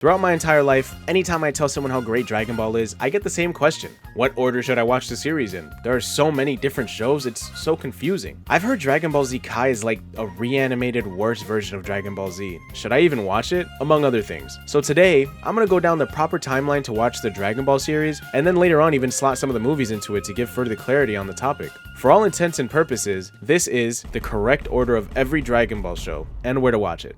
Throughout my entire life, anytime I tell someone how great Dragon Ball is, I get the same question. What order should I watch the series in? There are so many different shows, it's so confusing. I've heard Dragon Ball Z Kai is like a reanimated worse version of Dragon Ball Z. Should I even watch it? Among other things. So today, I'm gonna go down the proper timeline to watch the Dragon Ball series, and then later on even slot some of the movies into it to give further clarity on the topic. For all intents and purposes, this is the correct order of every Dragon Ball show, and where to watch it.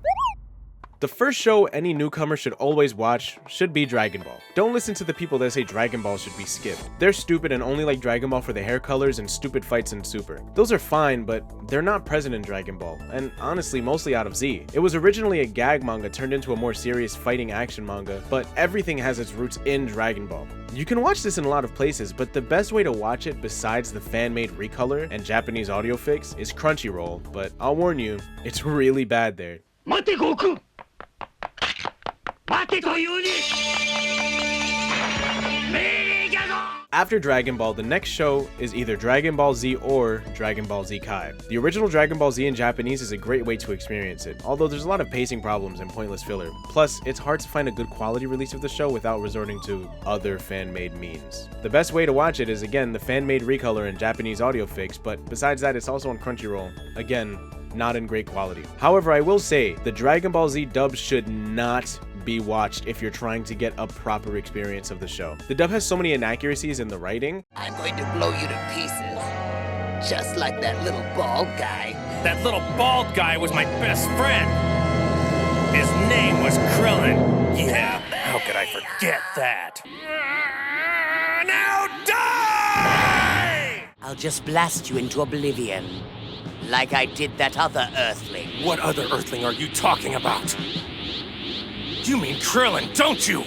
The first show any newcomer should always watch should be Dragon Ball. Don't listen to the people that say Dragon Ball should be skipped. They're stupid and only like Dragon Ball for the hair colors and stupid fights in Super. Those are fine, but they're not present in Dragon Ball, and honestly mostly out of Z. It was originally a gag manga turned into a more serious fighting action manga, but everything has its roots in Dragon Ball. You can watch this in a lot of places, but the best way to watch it besides the fan-made recolor and Japanese audio fix is Crunchyroll, but I'll warn you, it's really bad there. Mate Goku! After Dragon Ball, the next show is either Dragon Ball Z or Dragon Ball Z Kai. The original Dragon Ball Z in Japanese is a great way to experience it, although there's a lot of pacing problems and pointless filler. Plus, it's hard to find a good quality release of the show without resorting to other fan-made means. The best way to watch it is, again, the fan-made recolor and Japanese audio fix, but besides that, it's also on Crunchyroll. Again, not in great quality. However, I will say, the Dragon Ball Z dub should not be watched if you're trying to get a proper experience of the show. The dub has so many inaccuracies in the writing. I'm going to blow you to pieces. Just like that little bald guy. That little bald guy was my best friend. His name was Krillin. Yeah, how could I forget that? Now die! I'll just blast you into oblivion. Like I did that other Earthling. What other Earthling are you talking about? You mean Krillin, don't you? You'll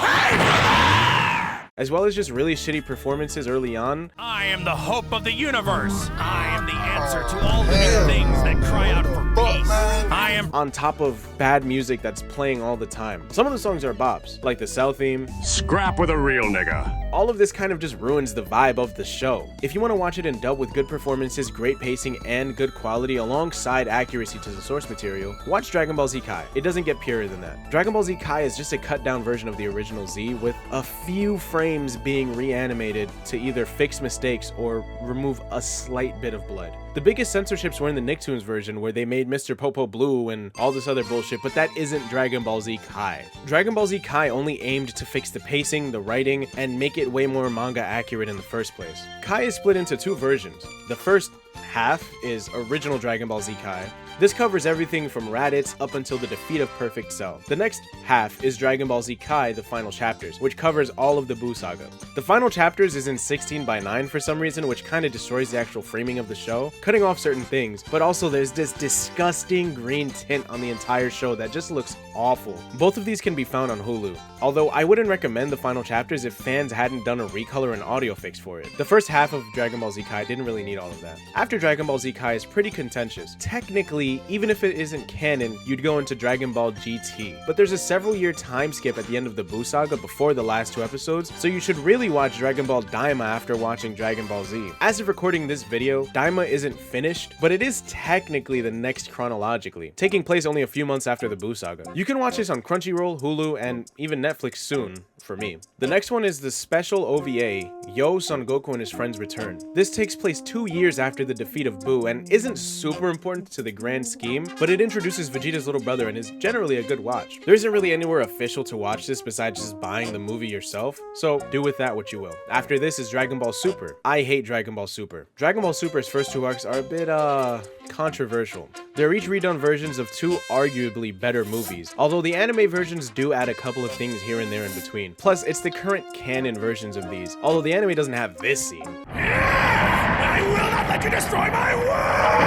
pay for that! As well as just really shitty performances early on. I am the hope of the universe. I am the answer to all living things that cry out for peace. I am on top of bad music that's playing all the time. Some of the songs are bops, like the Cell theme. Scrap with a real nigga. All of this kind of just ruins the vibe of the show. If you want to watch it in dub with good performances, great pacing, and good quality alongside accuracy to the source material, watch Dragon Ball Z Kai. It doesn't get purer than that. Dragon Ball Z Kai is just a cut down version of the original Z with a few frames being reanimated to either fix mistakes or remove a slight bit of blood. The biggest censorships were in the Nicktoons version where they made Mr. Popo blue and all this other bullshit, but that isn't Dragon Ball Z Kai. Dragon Ball Z Kai only aimed to fix the pacing, the writing, and make it way more manga accurate in the first place. Kai is split into two versions. The first half is original Dragon Ball Z Kai. This covers everything from Raditz up until the defeat of Perfect Cell. The next half is Dragon Ball Z Kai, the final chapters, which covers all of the Buu saga. The final chapters is in 16:9 for some reason, which kind of destroys the actual framing of the show, cutting off certain things, but also there's this disgusting green tint on the entire show that just looks awful. Both of these can be found on Hulu, although I wouldn't recommend the final chapters if fans hadn't done a recolor and audio fix for it. The first half of Dragon Ball Z Kai didn't really need all of that. After Dragon Ball Z Kai is pretty contentious. Technically, even if it isn't canon, you'd go into Dragon Ball GT. But there's a several year time skip at the end of the Buu saga before the last two episodes, so you should really watch Dragon Ball Daima after watching Dragon Ball Z. As of recording this video, Daima isn't finished, but it is technically the next chronologically, taking place only a few months after the Buu saga. You can watch this on Crunchyroll, Hulu, and even Netflix soon, for me. The next one is the special OVA, Yo! Son Goku and His Friends Return. This takes place 2 years after the defeat of Buu and isn't super important to the grand scheme, but it introduces Vegeta's little brother and is generally a good watch. There isn't really anywhere official to watch this besides just buying the movie yourself, so do with that what you will. After this is Dragon Ball Super. I hate Dragon Ball Super. Dragon Ball Super's first two arcs are a bit, controversial. They're each redone versions of two arguably better movies, although the anime versions do add a couple of things here and there in between. Plus, it's the current canon versions of these, although the anime doesn't have this scene. I will not let you destroy my world!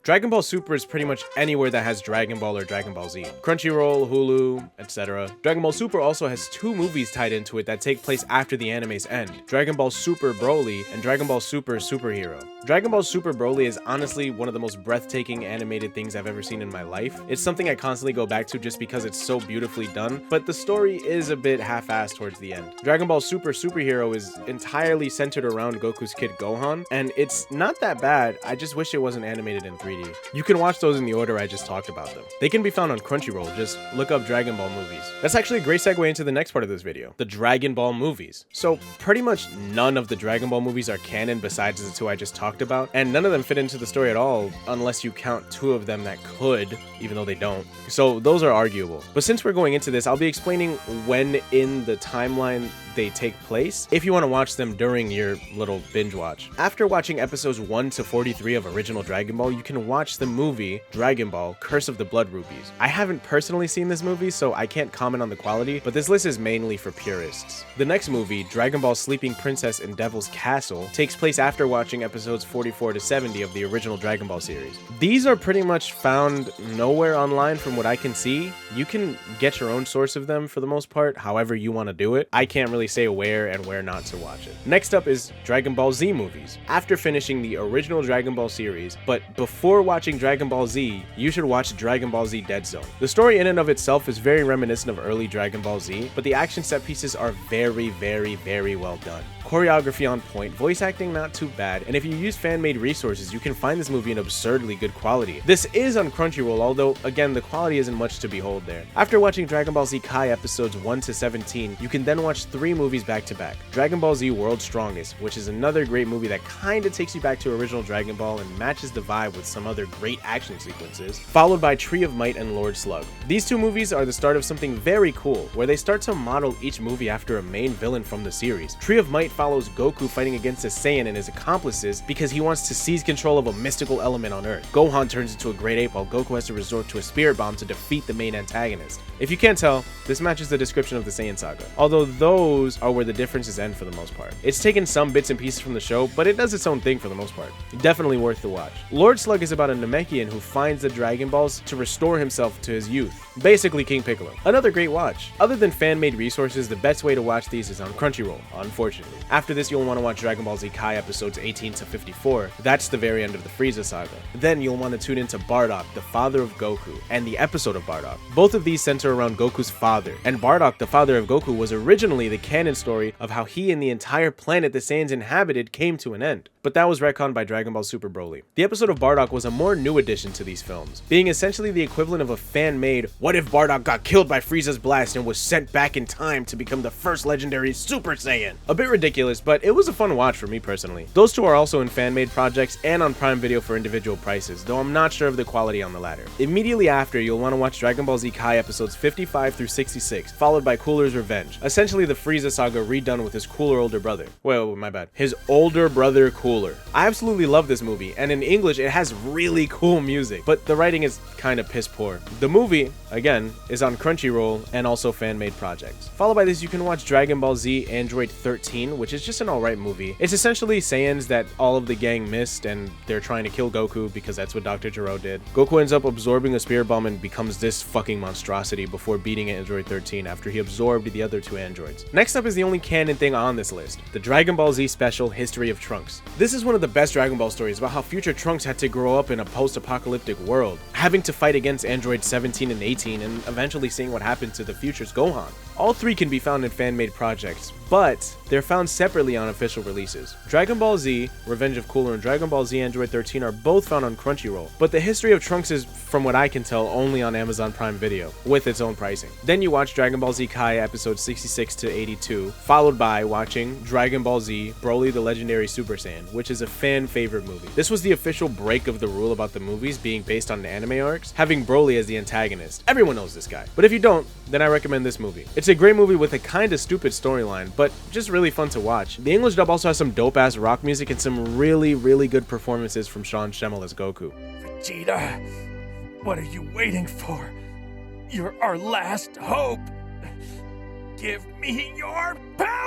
Dragon Ball Super is pretty much anywhere that has Dragon Ball or Dragon Ball Z. Crunchyroll, Hulu, etc. Dragon Ball Super also has 2 movies tied into it that take place after the anime's end: Dragon Ball Super Broly and Dragon Ball Super Superhero. Dragon Ball Super Broly is honestly one of the most breathtaking animated things I've ever seen in my life. It's something I constantly go back to just because it's so beautifully done, but the story is a bit half-assed towards the end. Dragon Ball Super Superhero is entirely centered around Goku's kid Gohan, and it's not that bad. I just wish it wasn't animated in 3D. You can watch those in the order I just talked about them. They can be found on Crunchyroll, just look up Dragon Ball movies. That's actually a great segue into the next part of this video, the Dragon Ball movies. So pretty much none of the Dragon Ball movies are canon besides the 2 I just talked about, and none of them fit into the story at all unless you count 2 of them that could, even though they don't. So those are arguable. But since we're going into this, I'll be explaining when in the timeline they take place if you want to watch them during your little binge watch. After watching episodes 1 to 43 of original Dragon Ball, you can watch the movie Dragon Ball Curse of the Blood Rubies. I haven't personally seen this movie, so I can't comment on the quality, but this list is mainly for purists. The next movie, Dragon Ball Sleeping Princess and Devil's Castle, takes place after watching episodes 44 to 70 of the original Dragon Ball series. These are pretty much found nowhere online from what I can see. You can get your own source of them for the most part, however you want to do it. I can't really say where and where not to watch it. Next up is Dragon Ball Z movies. After finishing the original Dragon Ball series, but before watching Dragon Ball Z, you should watch Dragon Ball Z Dead Zone. The story in and of itself is very reminiscent of early Dragon Ball Z, but the action set pieces are very, very, very well done. Choreography on point, voice acting not too bad, and if you use fan-made resources, you can find this movie in absurdly good quality. This is on Crunchyroll, although again, the quality isn't much to behold there. After watching Dragon Ball Z Kai episodes 1 to 17, you can then watch 3 movies back to back. Dragon Ball Z World's Strongest, which is another great movie that kinda takes you back to original Dragon Ball and matches the vibe with some other great action sequences, followed by Tree of Might and Lord Slug. These 2 movies are the start of something very cool, where they start to model each movie after a main villain from the series. Tree of Might follows Goku fighting against a Saiyan and his accomplices because he wants to seize control of a mystical element on Earth. Gohan turns into a great ape while Goku has to resort to a spirit bomb to defeat the main antagonist. If you can't tell, this matches the description of the Saiyan saga, although those are where the differences end for the most part. It's taken some bits and pieces from the show, but it does its own thing for the most part. Definitely worth the watch. Lord Slug is about a Namekian who finds the Dragon Balls to restore himself to his youth. Basically King Piccolo. Another great watch. Other than fan-made resources, the best way to watch these is on Crunchyroll, unfortunately. After this, you'll want to watch Dragon Ball Z Kai episodes 18 to 54. That's the very end of the Frieza saga. Then you'll want to tune into Bardock, the father of Goku, and the episode of Bardock. Both of these center around Goku's father, and Bardock, the father of Goku, was originally the canon story of how he and the entire planet the Saiyans inhabited came to an end. But that was retconned by Dragon Ball Super Broly. The episode of Bardock was a more new addition to these films, being essentially the equivalent of a fan-made, what if Bardock got killed by Frieza's blast and was sent back in time to become the first legendary Super Saiyan? A bit ridiculous, but it was a fun watch for me personally. Those 2 are also in fan-made projects and on Prime Video for individual prices, though I'm not sure of the quality on the latter. Immediately after, you'll want to watch Dragon Ball Z Kai episodes 55 through 66, followed by Cooler's Revenge, essentially the Frieza saga redone with his cooler older brother. Wait, my bad. His older brother Cooler. I absolutely love this movie, and in English it has really cool music, but the writing is kind of piss poor. The movie, again, is on Crunchyroll and also fan-made projects. Followed by this, you can watch Dragon Ball Z Android 13, which is just an alright movie. It's essentially Saiyans that all of the gang missed, and they're trying to kill Goku because that's what Dr. Gero did. Goku ends up absorbing a spirit bomb and becomes this fucking monstrosity before beating Android 13 after he absorbed the other 2 androids. Next up is the only canon thing on this list, the Dragon Ball Z Special History of Trunks. This is one of the best Dragon Ball stories about how future Trunks had to grow up in a post-apocalyptic world, having to fight against Androids 17 and 18 and eventually seeing what happened to the future's Gohan. All 3 can be found in fan-made projects, but they're found separately on official releases. Dragon Ball Z, Revenge of Cooler, and Dragon Ball Z Android 13 are both found on Crunchyroll, but the History of Trunks is, from what I can tell, only on Amazon Prime Video, with its own pricing. Then you watch Dragon Ball Z Kai episodes 66 to 82, followed by watching Dragon Ball Z Broly the Legendary Super Saiyan, which is a fan-favorite movie. This was the official break of the rule about the movies being based on anime arcs, having Broly as the antagonist. Everyone knows this guy, but if you don't, then I recommend this movie. It's a great movie with a kinda stupid storyline, but just really fun to watch. The English dub also has some dope-ass rock music and some really, really good performances from Sean Schemmel as Goku. Vegeta, what are you waiting for? You're our last hope. Give me your power!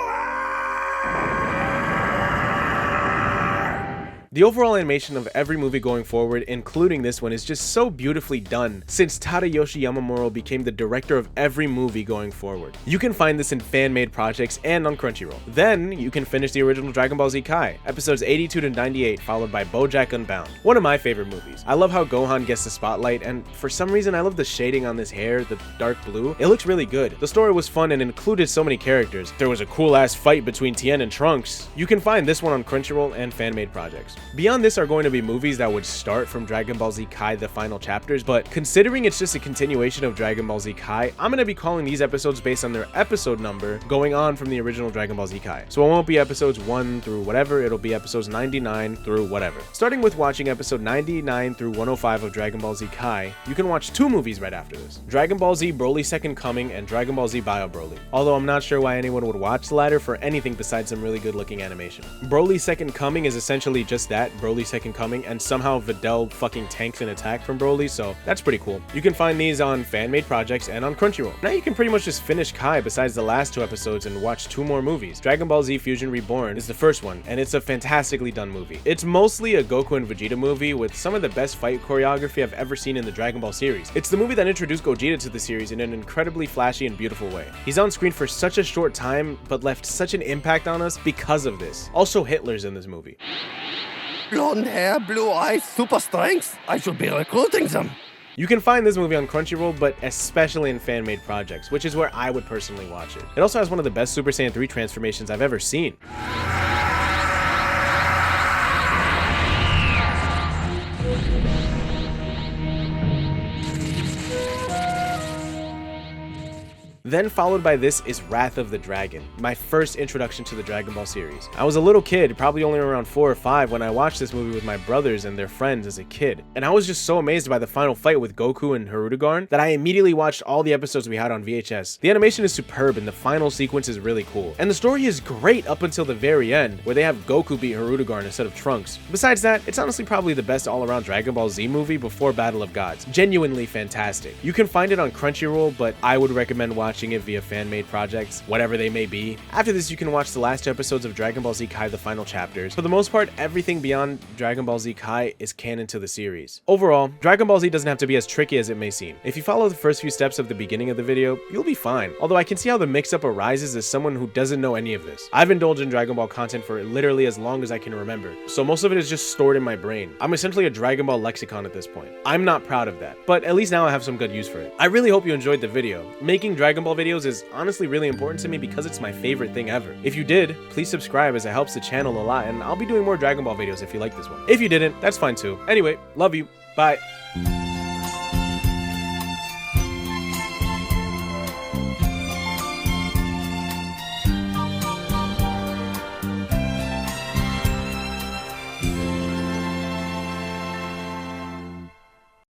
The overall animation of every movie going forward, including this one, is just so beautifully done since Tadayoshi Yamamuro became the director of every movie going forward. You can find this in fan-made projects and on Crunchyroll. Then you can finish the original Dragon Ball Z Kai, episodes 82 to 98, followed by BoJack Unbound, one of my favorite movies. I love how Gohan gets the spotlight, and for some reason I love the shading on this hair, the dark blue. It looks really good. The story was fun and included so many characters. There was a cool ass fight between Tien and Trunks. You can find this one on Crunchyroll and fan-made projects. Beyond this are going to be movies that would start from Dragon Ball Z Kai the final chapters, but considering it's just a continuation of Dragon Ball Z Kai, I'm going to be calling these episodes based on their episode number going on from the original Dragon Ball Z Kai. So it won't be episodes 1 through whatever, it'll be episodes 99 through whatever. Starting with watching episode 99 through 105 of Dragon Ball Z Kai, you can watch 2 movies right after this: Dragon Ball Z Broly Second Coming and Dragon Ball Z Bio Broly. Although I'm not sure why anyone would watch the latter for anything besides some really good looking animation. Broly Second Coming is essentially just that, Broly Second Coming, and somehow Videl fucking tanks an attack from Broly, so that's pretty cool. You can find these on fan-made projects and on Crunchyroll. Now you can pretty much just finish Kai besides the last 2 episodes and watch 2 more movies. Dragon Ball Z Fusion Reborn is the first one, and it's a fantastically done movie. It's mostly a Goku and Vegeta movie with some of the best fight choreography I've ever seen in the Dragon Ball series. It's the movie that introduced Gogeta to the series in an incredibly flashy and beautiful way. He's on screen for such a short time, but left such an impact on us because of this. Also, Hitler's in this movie. Blonde hair, blue eyes, super strength. I should be recruiting them. You can find this movie on Crunchyroll, but especially in fan-made projects, which is where I would personally watch it. It also has one of the best Super Saiyan 3 transformations I've ever seen. Then followed by this is Wrath of the Dragon, my first introduction to the Dragon Ball series. I was a little kid, probably only around 4 or 5, when I watched this movie with my brothers and their friends as a kid. And I was just so amazed by the final fight with Goku and Hirudegarn that I immediately watched all the episodes we had on VHS. The animation is superb and the final sequence is really cool. And the story is great up until the very end, where they have Goku beat Hirudegarn instead of Trunks. Besides that, it's honestly probably the best all-around Dragon Ball Z movie before Battle of Gods. Genuinely fantastic. You can find it on Crunchyroll, but I would recommend watching it via fan-made projects, whatever they may be. After this, you can watch the last 2 episodes of Dragon Ball Z Kai the final chapters. For the most part, everything beyond Dragon Ball Z Kai is canon to the series. Overall, Dragon Ball Z doesn't have to be as tricky as it may seem. If you follow the first few steps of the beginning of the video, you'll be fine. Although I can see how the mix-up arises as someone who doesn't know any of this. I've indulged in Dragon Ball content for literally as long as I can remember, so most of it is just stored in my brain. I'm essentially a Dragon Ball lexicon at this point. I'm not proud of that, but at least now I have some good use for it. I really hope you enjoyed the video. Making Dragon Ball videos is honestly really important to me because it's my favorite thing ever. If you did, please subscribe as it helps the channel a lot, and I'll be doing more Dragon Ball videos if you like this one. If you didn't, that's fine too. Anyway, love you. Bye.